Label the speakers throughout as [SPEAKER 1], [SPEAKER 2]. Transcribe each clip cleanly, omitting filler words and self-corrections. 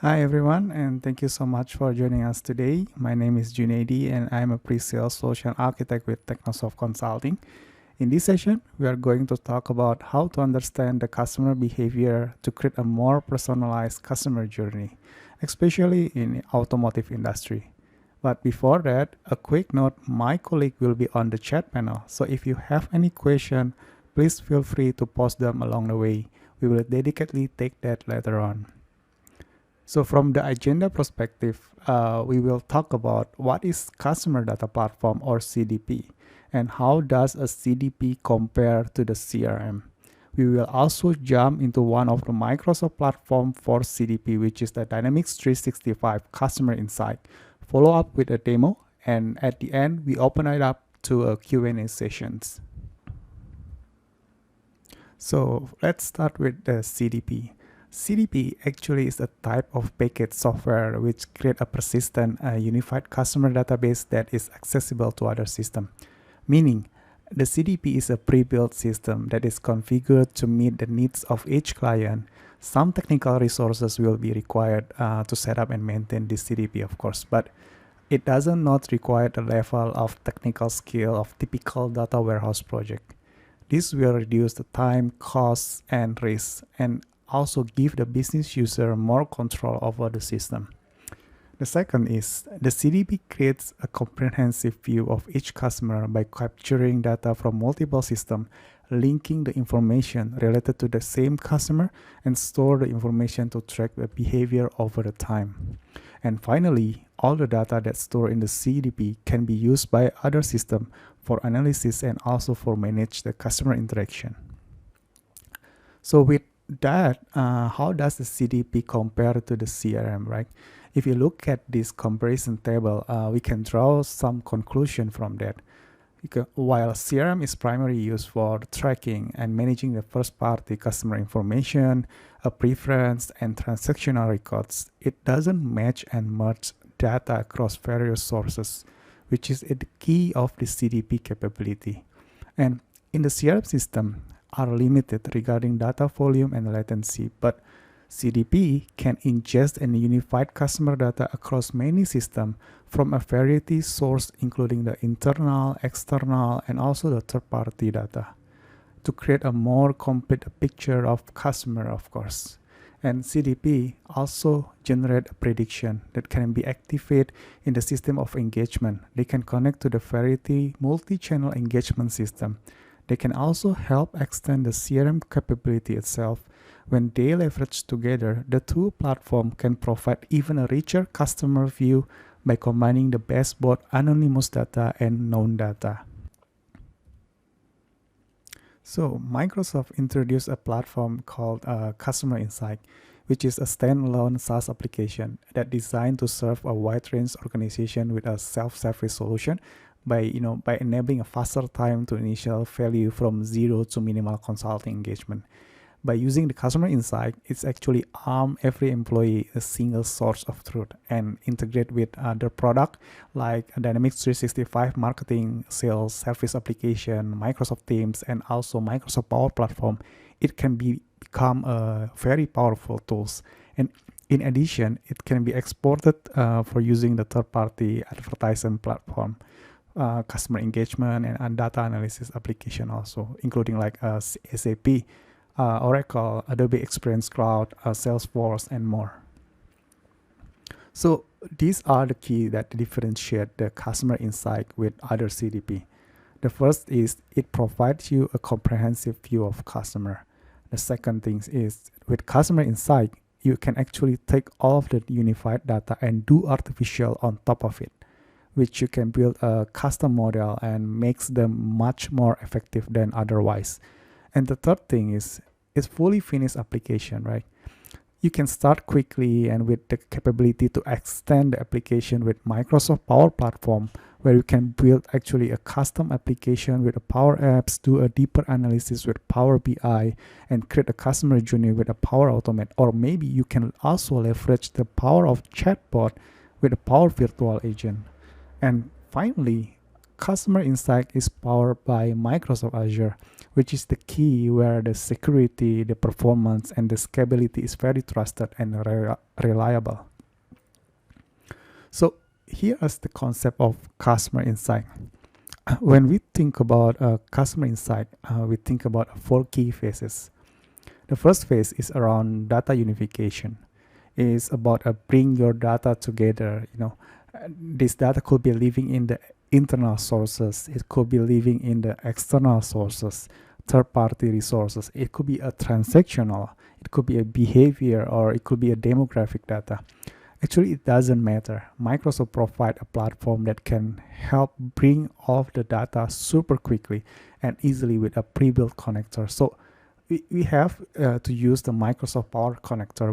[SPEAKER 1] Hi everyone, and thank you so much for joining us today. My name is Junaidi, and I'm a pre-sales solution architect with Technosoft Consulting. In this session, we are going to talk about how to understand the customer behavior to create a more personalized customer journey, especially in automotive industry. But before that, a quick note: my colleague will be on the chat panel, so if you have any question, please feel free to post them along the way. We will dedicatedly take that later on. So from the agenda perspective, we will talk about what is Customer Data Platform or CDP and how does a CDP compare to the CRM. We will also jump into one of the Microsoft platform for CDP, which is the Dynamics 365 Customer Insight. Follow up with a demo, and at the end, we open it up to a Q&A sessions. So let's start with the CDP. CDP actually is a type of package software which create a persistent, unified customer database that is accessible to other systems. Meaning, the CDP is a pre-built system that is configured to meet the needs of each client. Some technical resources will be required to set up and maintain this CDP, of course, but it doesn't not require the level of technical skill of typical data warehouse project. This will reduce the time, costs, and risks, and also give the business user more control over the system. The second is the CDP creates a comprehensive view of each customer by capturing data from multiple systems, linking the information related to the same customer, and store the information to track the behavior over the time. And finally, all the data that's stored in the CDP can be used by other systems for analysis and also for manage the customer interaction. So with that, how does the CDP compare to the CRM, right? If you look at this comparison table, we can draw some conclusion from that. While CRM is primarily used for tracking and managing the first-party customer information, a preference, and transactional records, it doesn't match and merge data across various sources, which is the key of the CDP capability. And in the CRM system, are limited regarding data volume and latency, but CDP can ingest and unified customer data across many systems from a variety source, including the internal, external, and also the third-party data to create a more complete picture of customer, of course. And CDP also generate a prediction that can be activated in the system of engagement. They can connect to the variety multi-channel engagement system. They can also help extend the CRM capability itself. When they leverage together, the two platforms can provide even a richer customer view by combining the best both anonymous data and known data. So Microsoft introduced a platform called Customer Insight, which is a standalone SaaS application that designed to serve a wide range organization with a self-service solution by enabling a faster time to initial value from zero to minimal consulting engagement. By using the customer insight, it's actually arm every employee a single source of truth and integrate with other product like Dynamics 365 marketing, sales, service application, Microsoft Teams, and also Microsoft Power Platform. It can become a very powerful tools. And in addition, it can be exported for using the third-party advertising platform. Customer engagement and data analysis application also, including like SAP, Oracle, Adobe Experience Cloud, Salesforce, and more. So these are the key that differentiate the customer insight with other CDP. The first is it provides you a comprehensive view of customer. The second thing is with customer insight, you can actually take all of the unified data and do artificial on top of it, which you can build a custom model and makes them much more effective than otherwise. And the third thing is it's fully finished application, right? You can start quickly and with the capability to extend the application with Microsoft Power Platform, where you can build actually a custom application with a Power Apps, do a deeper analysis with Power BI, and create a customer journey with a Power Automate. Or maybe you can also leverage the power of chatbot with a Power Virtual Agent. And finally, customer insight is powered by Microsoft Azure, which is the key where the security, the performance, and the scalability is very trusted and reliable. So here is the concept of customer insight. When we think about customer insight, we think about 4 key phases. The first phase is around data unification. It's about bring your data together. This data could be living in the internal sources. It could be living in the external sources, third-party resources. It could be a transactional. It could be a behavior, or it could be a demographic data. Actually, it doesn't matter. Microsoft provides a platform that can help bring all of the data super quickly and easily with a pre-built connector. So we have to use the Microsoft Power Connector,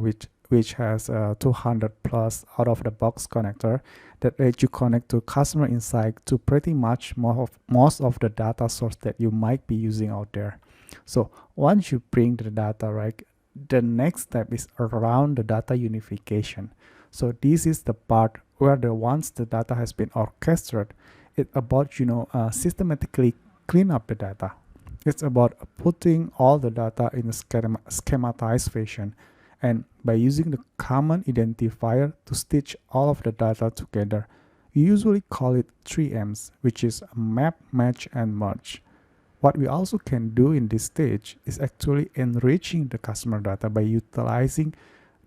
[SPEAKER 1] which has 200 plus out-of-the-box connector that lets you connect to customer insight to pretty much most of the data source that you might be using out there. So once you bring the data, right, the next step is around the data unification. So this is the part where once the data has been orchestrated, it's about systematically clean up the data. It's about putting all the data in a schematized fashion, and by using the common identifier to stitch all of the data together. We usually call it 3Ms, which is map, match, and merge. What we also can do in this stage is actually enriching the customer data by utilizing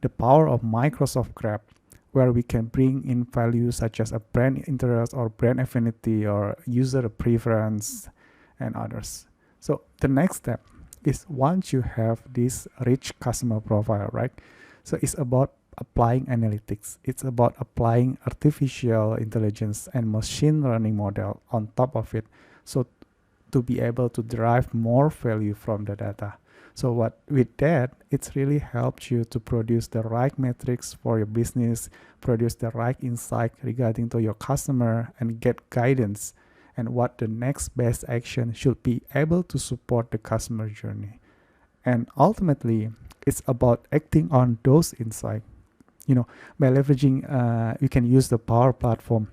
[SPEAKER 1] the power of Microsoft Graph, where we can bring in values such as a brand interest or brand affinity or user preference and others. So the next step is once you have this rich customer profile, right? So it's about applying analytics. It's about applying artificial intelligence and machine learning model on top of it. So to be able to derive more value from the data. So with that, it really helps you to produce the right metrics for your business, produce the right insight regarding to your customer, and get guidance and what the next best action should be able to support the customer journey. And ultimately, it's about acting on those insights. By leveraging, you can use the Power Platform.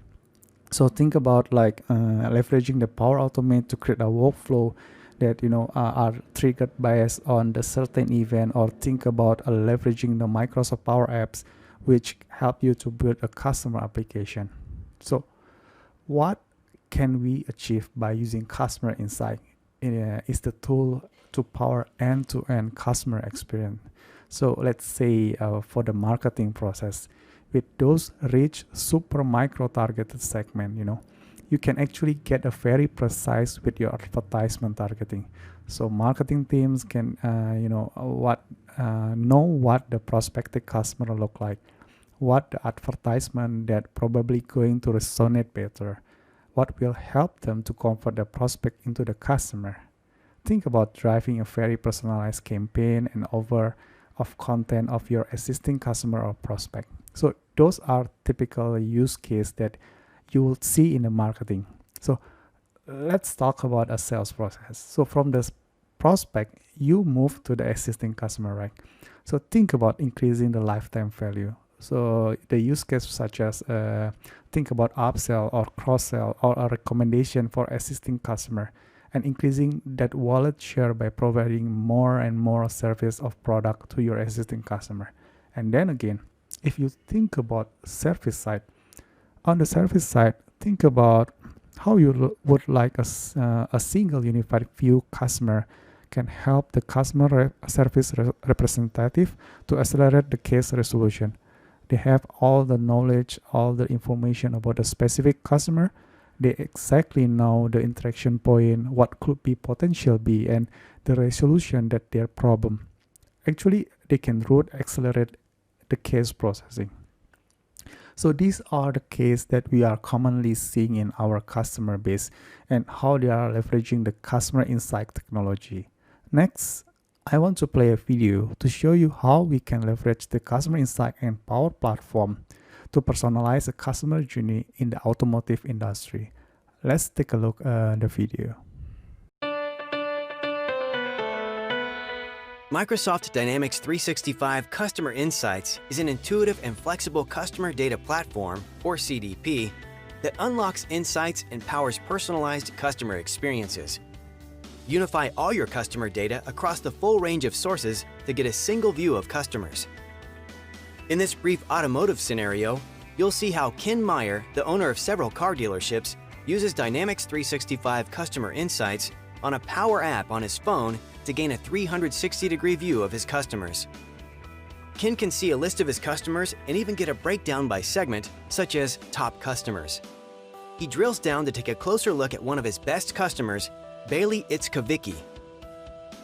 [SPEAKER 1] So think about leveraging the Power Automate to create a workflow that are triggered based on the certain event, or think about leveraging the Microsoft Power Apps, which help you to build a customer application. So what can we achieve by using customer insight? Is the tool to power end-to-end customer experience. So let's say for the marketing process, with those rich super micro targeted segment, you can actually get a very precise with your advertisement targeting. So marketing teams can know what the prospective customer look like, what the advertisement that probably going to resonate better, what will help them to convert the prospect into the customer. Think about driving a very personalized campaign and over of content of your existing customer or prospect. So those are typical use case that you will see in the marketing. So let's talk about a sales process. So from this prospect, you move to the existing customer, right? So think about increasing the lifetime value. So the use case such as think about upsell or cross-sell or a recommendation for existing customer, and increasing that wallet share by providing more and more service of product to your existing customer. And then again, if you think about service side, on the service side, think about how you would like a single unified view customer can help the customer service representative to accelerate the case resolution. They have all the knowledge, all the information about the specific customer. They exactly know the interaction point, what could be potential be, and the resolution that their problem. Actually, they can accelerate the case processing. So these are the cases that we are commonly seeing in our customer base and how they are leveraging the customer insight technology. Next, I want to play a video to show you how we can leverage the customer insight and Power Platform to personalize a customer journey in the automotive industry. Let's take a look at the video.
[SPEAKER 2] Microsoft Dynamics 365 Customer Insights is an intuitive and flexible customer data platform, or CDP, that unlocks insights and powers personalized customer experiences. Unify all your customer data across the full range of sources to get a single view of customers. In this brief automotive scenario, you'll see how Ken Meyer, the owner of several car dealerships, uses Dynamics 365 Customer Insights on a Power App on his phone to gain a 360-degree view of his customers. Ken can see a list of his customers and even get a breakdown by segment, such as top customers. He drills down to take a closer look at one of his best customers, Bailey Itzkovicki.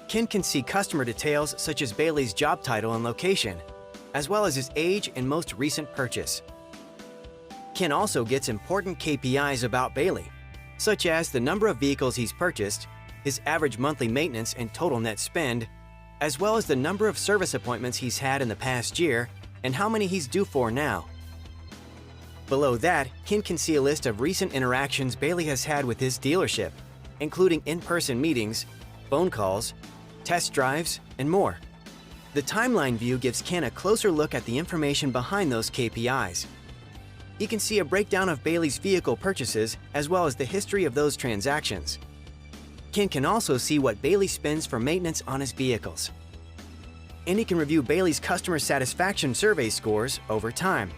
[SPEAKER 2] Ken can see customer details such as Bailey's job title and location, as well as his age and most recent purchase. Ken also gets important KPIs about Bailey, such as the number of vehicles he's purchased, his average monthly maintenance and total net spend, as well as the number of service appointments he's had in the past year and how many he's due for now. Below that, Ken can see a list of recent interactions Bailey has had with his dealership, including in-person meetings, phone calls, test drives, and more. The timeline view gives Ken a closer look at the information behind those KPIs. He can see a breakdown of Bailey's vehicle purchases as well as the history of those transactions. Ken can also see what Bailey spends for maintenance on his vehicles. And he can review Bailey's customer satisfaction survey scores over time.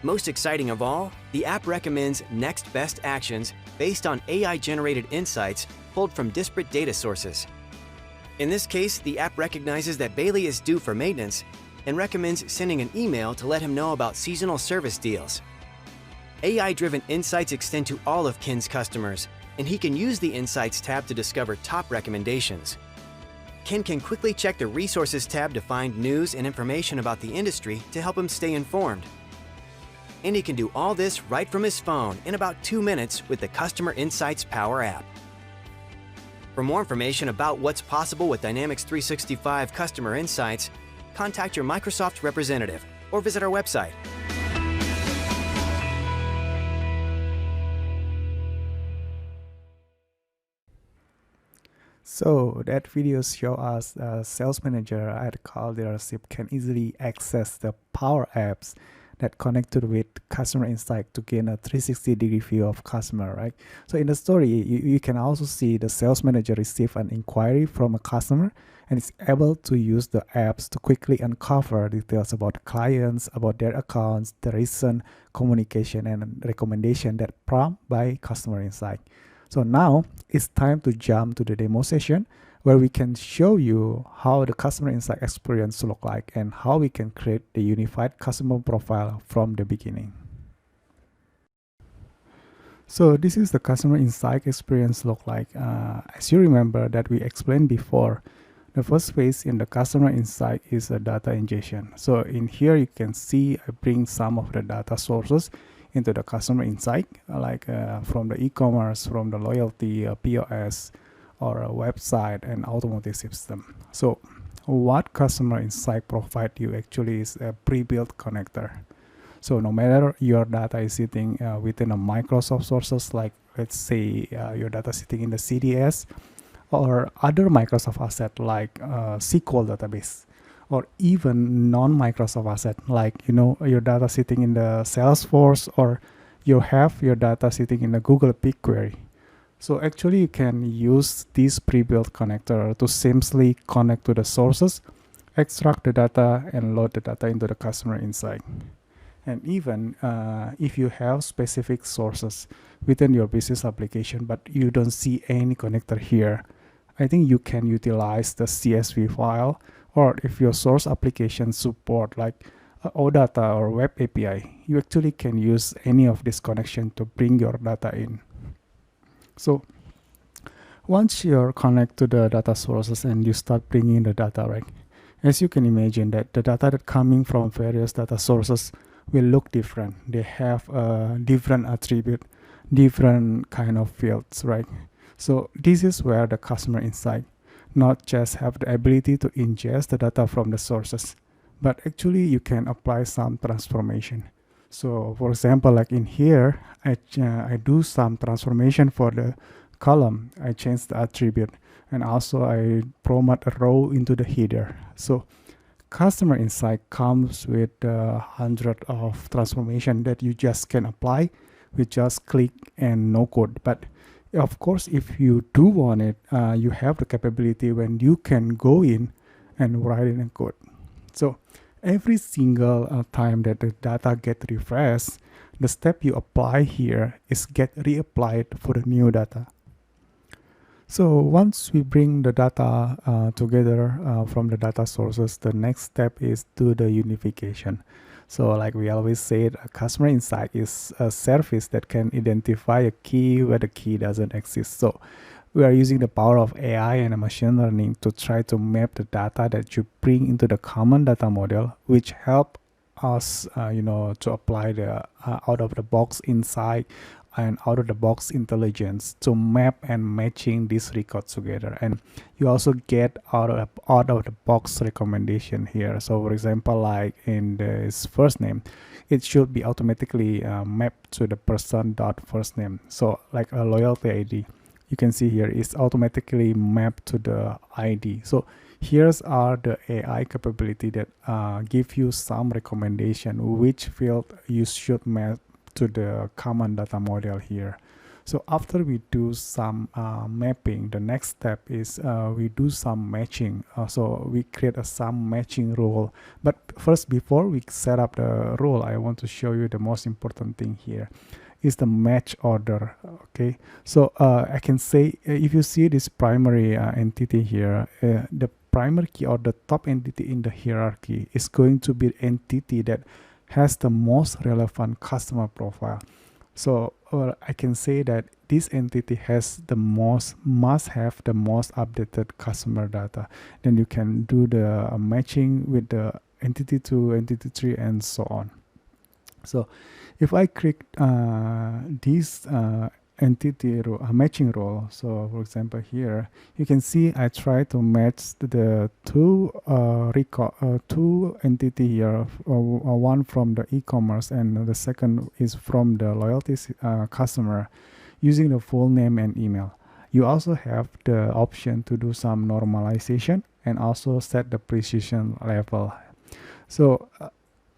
[SPEAKER 2] Most exciting of all, the app recommends next best actions based on AI-generated insights pulled from disparate data sources. In this case, the app recognizes that Bailey is due for maintenance and recommends sending an email to let him know about seasonal service deals. AI-driven insights extend to all of Ken's customers, and he can use the Insights tab to discover top recommendations. Ken can quickly check the Resources tab to find news and information about the industry to help him stay informed. And he can do all this right from his phone in about 2 minutes with the Customer Insights Power app. For more information about what's possible with Dynamics 365 Customer Insights, contact your Microsoft representative or visit our website.
[SPEAKER 1] So that video shows us a sales manager at a car dealership can easily access the Power Apps that connected with Customer Insight to gain a 360-degree view of customer, right? So in the story, you can also see the sales manager receive an inquiry from a customer and is able to use the apps to quickly uncover details about clients, about their accounts, the recent communication and recommendation that prompted by Customer Insight. So now it's time to jump to the demo session where we can show you how the Customer Insight experience look like and how we can create the unified customer profile from the beginning. So this is the Customer Insight experience look like. As you remember that we explained before, the first phase in the Customer Insight is a data ingestion. So in here you can see I bring some of the data sources into the Customer Insight, like from the e-commerce, from the loyalty, POS, or a website and automotive system. So what Customer Insight provide you actually is a pre-built connector. So no matter your data is sitting within a Microsoft sources, like let's say your data sitting in the CDS or other Microsoft asset like SQL database, or even non-Microsoft asset like your data sitting in the Salesforce, or you have your data sitting in the Google BigQuery. So actually you can use this pre-built connector to seamlessly connect to the sources, extract the data and load the data into the Customer Insight. And even if you have specific sources within your business application but you don't see any connector here, I think you can utilize the CSV file, or if your source application support like OData or Web API, you actually can use any of this connection to bring your data in. So once you're connect to the data sources and you start bringing the data, right, as you can imagine that the data that coming from various data sources will look different. They have a different attribute, different kind of fields, right? So this is where the Customer Insight not just have the ability to ingest the data from the sources, but actually you can apply some transformation. So for example, like in here, I do some transformation for the column. I change the attribute and also I promote a row into the header. So Customer Insight comes with hundreds of transformation that you just can apply with just click and no code. But of course, if you do want it, you have the capability when you can go in and write in a code. So every single time that the data get refreshed, the step you apply here is get reapplied for the new data. So once we bring the data together from the data sources, the next step is do the unification. So like we always said, a customer insight is a service that can identify a key where the key doesn't exist. So we are using the power of AI and machine learning to try to map the data that you bring into the common data model, which help us, to apply the out of the box insight and out of the box intelligence to map and matching these records together. And you also get out of the box recommendation here. So for example, like in this first name, it should be automatically mapped to the person dot first name. So like a loyalty ID, you can see here is automatically mapped to the ID. So here's are the AI capability that give you some recommendation which field you should map to the common data model here. So after we do some mapping, the next step is we do some matching. So we create a some matching rule. But first, before we set up the rule, I want to show you the most important thing here is the match order. Okay, so I can say if you see this primary entity here, the primary key or the top entity in the hierarchy is going to be the entity that has the most relevant customer profile. So I can say that this entity has the must have the most updated customer data. Then you can do the matching with the entity 2, entity 3, and so on. So if I click this entity matching role, so for example here you can see I try to match the two entity here, one from the e-commerce and the second is from the loyalty customer, using the full name and email. You also have the option to do some normalization and also set the precision level. So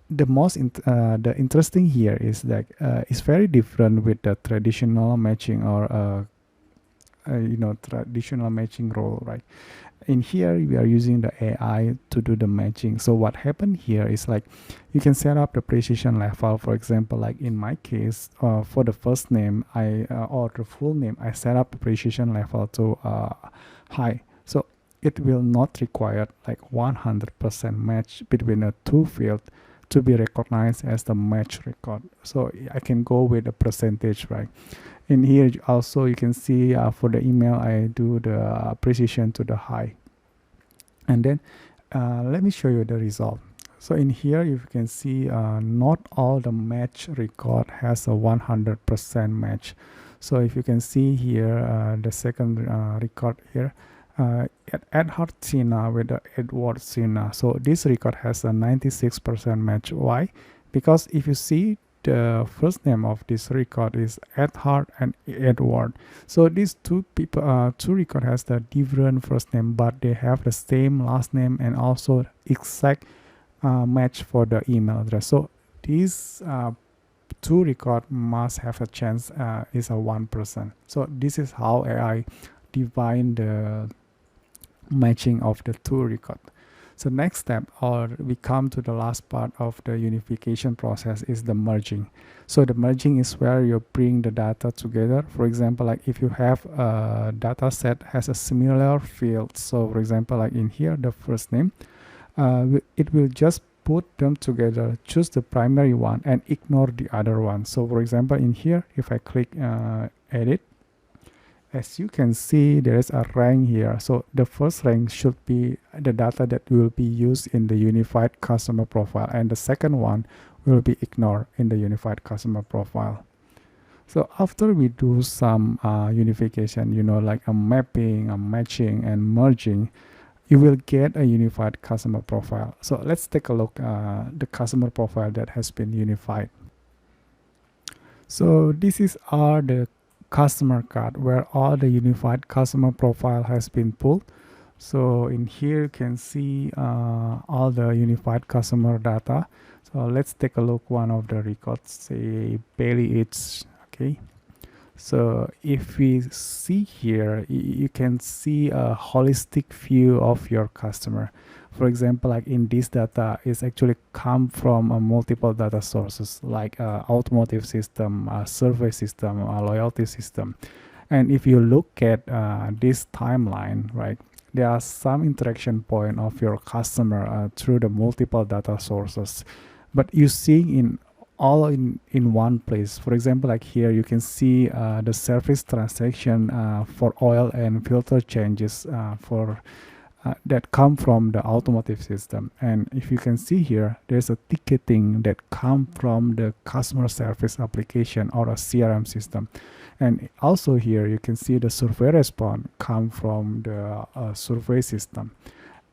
[SPEAKER 1] the interesting here is that it's very different with the traditional matching or traditional matching role, right? In here we are using the AI to do the matching. So what happened here is like you can set up the precision level. For example, like in my case, for the first name or the full name, I set up the precision level to high. So it will not require like 100% match between the two fields to be recognized as the match record. So I can go with a percentage, right? In here also you can see for the email I do the precision to the high. And then let me show you the result. So in here you can see not all the match record has a 100% match. So if you can see here the second record here, Edhard Sina with the Edward Sina. So this record has a 96% match. Why? Because if you see the first name of this record is Edhard and Edward. So these two people, two record has the different first name, but they have the same last name and also exact match for the email address. So these two record must have a chance is a 1%. So this is how AI define the matching of the two record. So next step, or we come to the last part of the unification process, is the merging. So the merging is where you bring the data together. For example, like if you have a data set has a similar field, so for example like in here the first name, it will just put them together, choose the primary one and ignore the other one. So for example in here if I click edit, as you can see there is a rank here. So the first rank should be the data that will be used in the unified customer profile, and the second one will be ignored in the unified customer profile. So after we do some unification, like a mapping, a matching and merging, you will get a unified customer profile. So let's take a look the customer profile that has been unified. So this is the customer card where all the unified customer profile has been pulled. So in here you can see all the unified customer data. So let's take a look one of the records, say Bailey Eats. Okay, so if we see here, you can see a holistic view of your customer. For example, like in this data is actually come from multiple data sources like automotive system, survey system, loyalty system. And if you look at this timeline, right, there are some interaction point of your customer through the multiple data sources, but you see in all in one place. For example, like here you can see the service transaction for oil and filter changes for that come from the automotive system. And if you can see here, there's a ticketing that come from the customer service application or a CRM system. And also here you can see the survey response come from the survey system.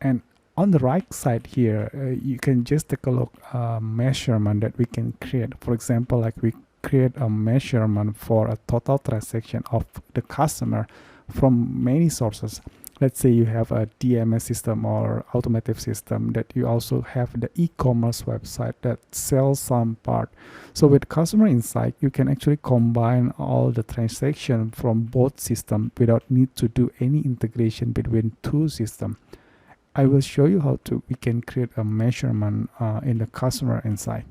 [SPEAKER 1] And on the right side here, you can just take a look measurement that we can create. For example, like we create a measurement for a total transaction of the customer from many sources. Let's say you have a DMS system or automotive system that you also have the e-commerce website that sells some part. So with customer insight, you can actually combine all the transaction from both systems without need to do any integration between two systems. I will show you how we can create a measurement in the customer insight.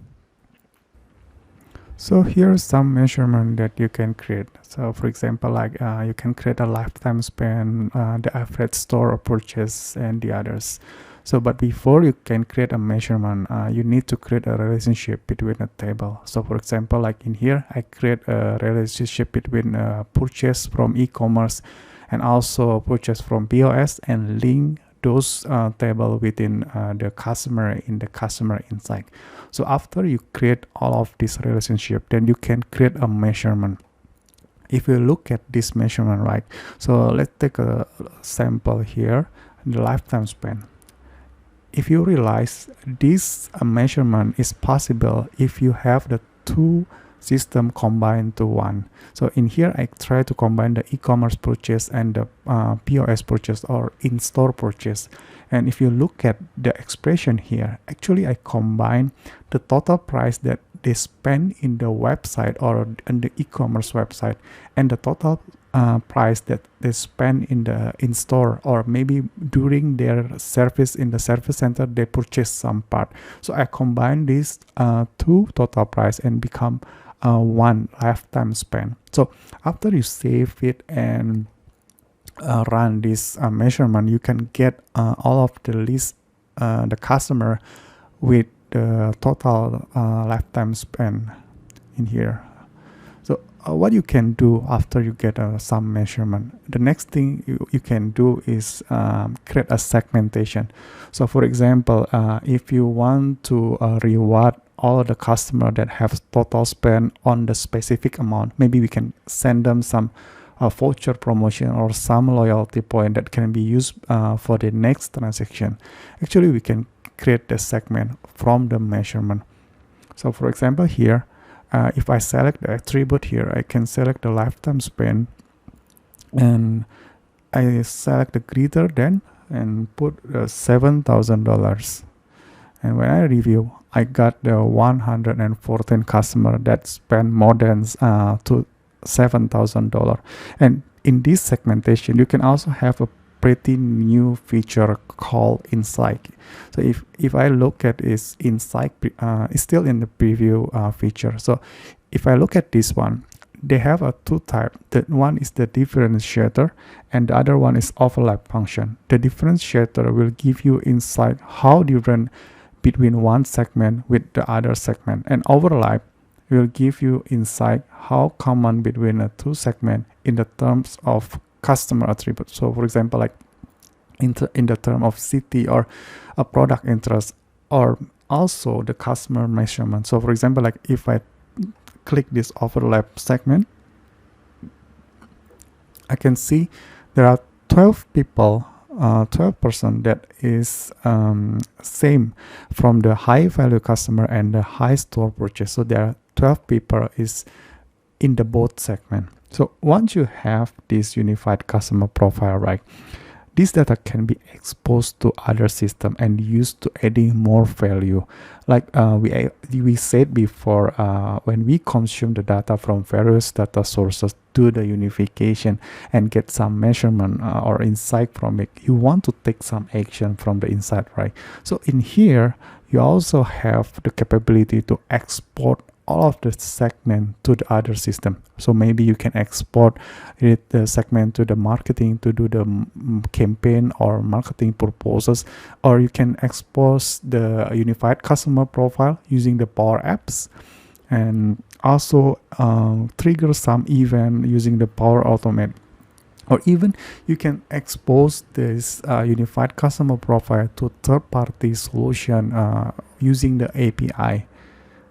[SPEAKER 1] So here's some measurement that you can create. So for example, like you can create a lifetime spend, the average store purchase, and the others. So but before you can create a measurement, you need to create a relationship between a table. So for example, like in here, I create a relationship between purchase from e-commerce and also purchase from POS, and link those table within the customer in the customer insight. So after you create all of this relationship, then you can create a measurement. If you look at this measurement, right, so let's take a sample here, the lifetime spend. If you realize this measurement is possible if you have the two system combined to one. So in here I try to combine the e-commerce purchase and the POS purchase or in-store purchase. And if you look at the expression here, actually I combine the total price that they spend in the website or in the e-commerce website and the total price that they spend in the in-store, or maybe during their service in the service center they purchase some part. So I combine these two total price and become one lifetime spend. So after you save it and run this measurement, you can get all of the list, the customer with the total lifetime spend in here. So what you can do after you get some measurement, the next thing you can do is create a segmentation. So for example, if you want to reward all of the customer that have total spend on the specific amount, maybe we can send them some voucher promotion or some loyalty point that can be used for the next transaction. Actually, we can create the segment from the measurement. So for example here, if I select the attribute here, I can select the lifetime spend and I select the greater than and put $7,000. And when I review, I got the 114 customer that spend more than to $7,000. And in this segmentation, you can also have a pretty new feature called insight. So if I look at its insight, it's still in the preview feature. So if I look at this one, they have a two type. The one is the differentiator and the other one is overlap function. The differentiator will give you insight how different between one segment with the other segment, and overlap will give you insight how common between the two segments in the terms of customer attributes. So for example, like in the term of city or a product interest, or also the customer measurement. So for example, like if I click this overlap segment, I can see there are 12 people, 12% that is same from the high value customer and the high store purchase. So there are 12 people is in the both segment. So once you have this unified customer profile, right, this data can be exposed to other system and used to adding more value. Like we said before, when we consume the data from various data sources, do the unification and get some measurement or insight from it, you want to take some action from the insight, right? So in here, you also have the capability to export all of the segment to the other system. So maybe you can export the segment to the marketing to do the campaign or marketing purposes, or you can expose the unified customer profile using the Power Apps, and also trigger some event using the Power Automate. Or even you can expose this unified customer profile to third-party solution using the API,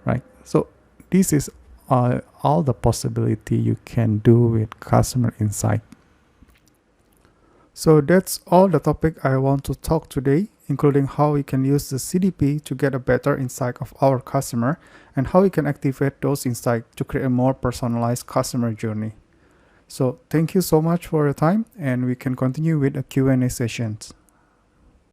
[SPEAKER 1] right? So this is all the possibility you can do with customer insight. So that's all the topic I want to talk today, including how we can use the CDP to get a better insight of our customer and how we can activate those insights to create a more personalized customer journey. So thank you so much for your time, and we can continue with a Q&A sessions.